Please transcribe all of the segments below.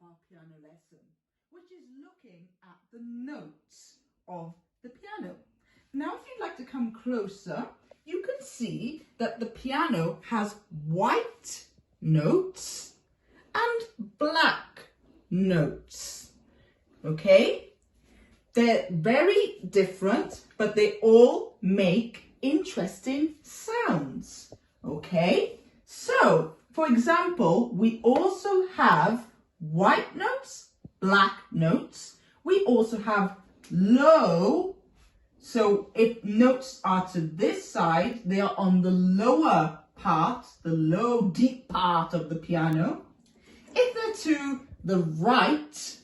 our piano lesson, which is looking at the notes of the piano. Now, if you'd like to come closer, you can see that the piano has white notes and black notes. Okay? They're very different, but they all make interesting sounds. Okay? So, for example, we also have white notes, black notes. We also have low. So if notes are to this side, they are on the lower part, the low, deep part of the piano. If they're to the right,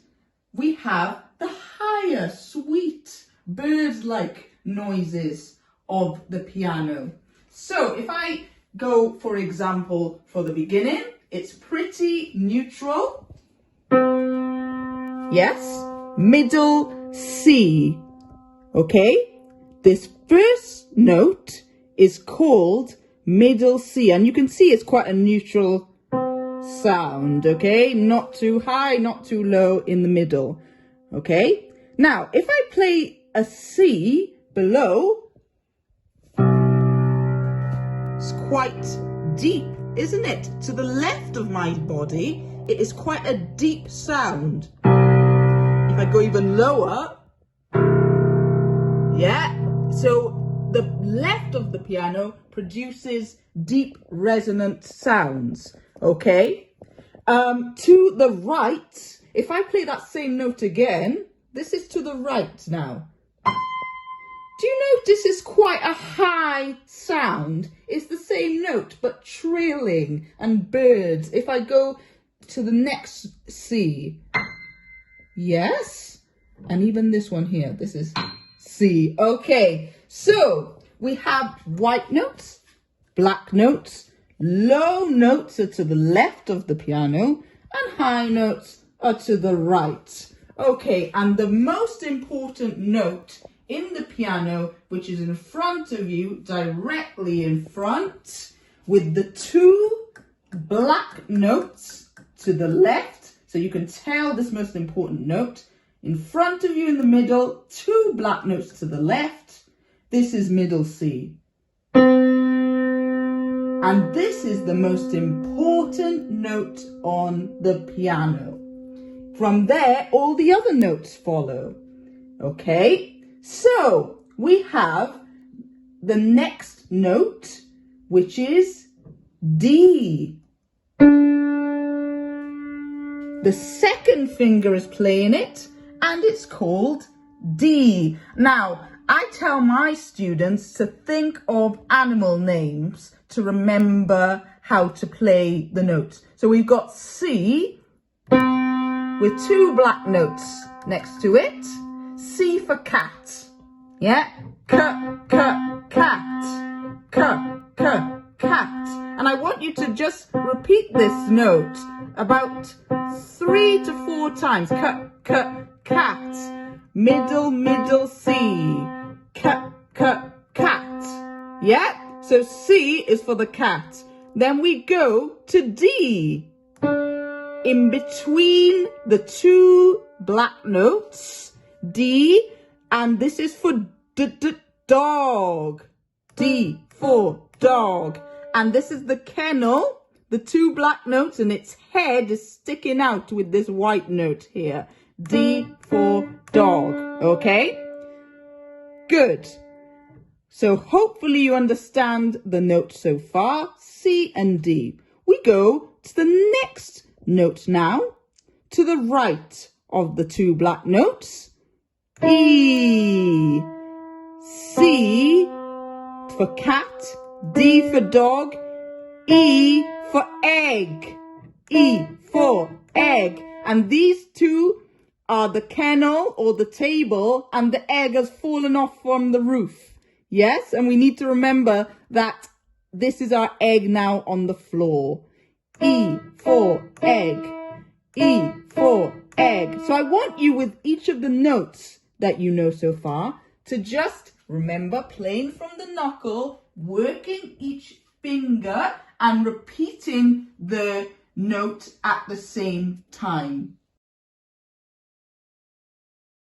we have the higher, sweet, bird-like noises of the piano. So if I go, for example, for the beginning, it's pretty neutral. Yes, middle C. Okay, this first note is called middle C, and you can see it's quite a neutral sound, okay? Not too high, not too low, in the middle, okay? Now, if I play a C below, it's quite deep, isn't it? To the left of my body, it is quite a deep sound. If I go even lower, yeah, so the left of the piano produces deep resonant sounds, okay? To the right, if I play that same note again, this is to the right now. Do you notice it's quite a high sound? It's the same note, but trailing and birds. If I go to the next C, yes, and even this one here, this is C. Okay, so we have white notes, black notes, low notes are to the left of the piano, and high notes are to the right. Okay, and the most important note in the piano, which is in front of you, directly in front, with the two black notes to the left, so you can tell this most important note. In front of you in the middle, two black notes to the left. This is middle C. And this is the most important note on the piano. From there, all the other notes follow. Okay? So, we have the next note, which is D. The second finger is playing it, and it's called D. Now, I tell my students to think of animal names to remember how to play the notes. So we've got C with two black notes next to it. C for cat. Yeah? Cat. Cat. And I want you to just repeat this note about 3 to 4 times. Cat. Middle C. Cat. Yeah? So C is for the cat. Then we go to D. In between the two black notes, D, and this is for dog. D for dog. And this is the kennel, the two black notes, and its head is sticking out with this white note here. D for dog, okay? Good. So hopefully you understand the notes so far, C and D. We go to the next note now, to the right of the two black notes. E. C for cat, D for dog, E for egg. E for egg. And these two are the kennel or the table, and the egg has fallen off from the roof. Yes, and we need to remember that this is our egg now on the floor. E for egg. E for egg. So I want you, with each of the notes that you know so far, to just remember playing from the knuckle, working each finger and repeating the note at the same time.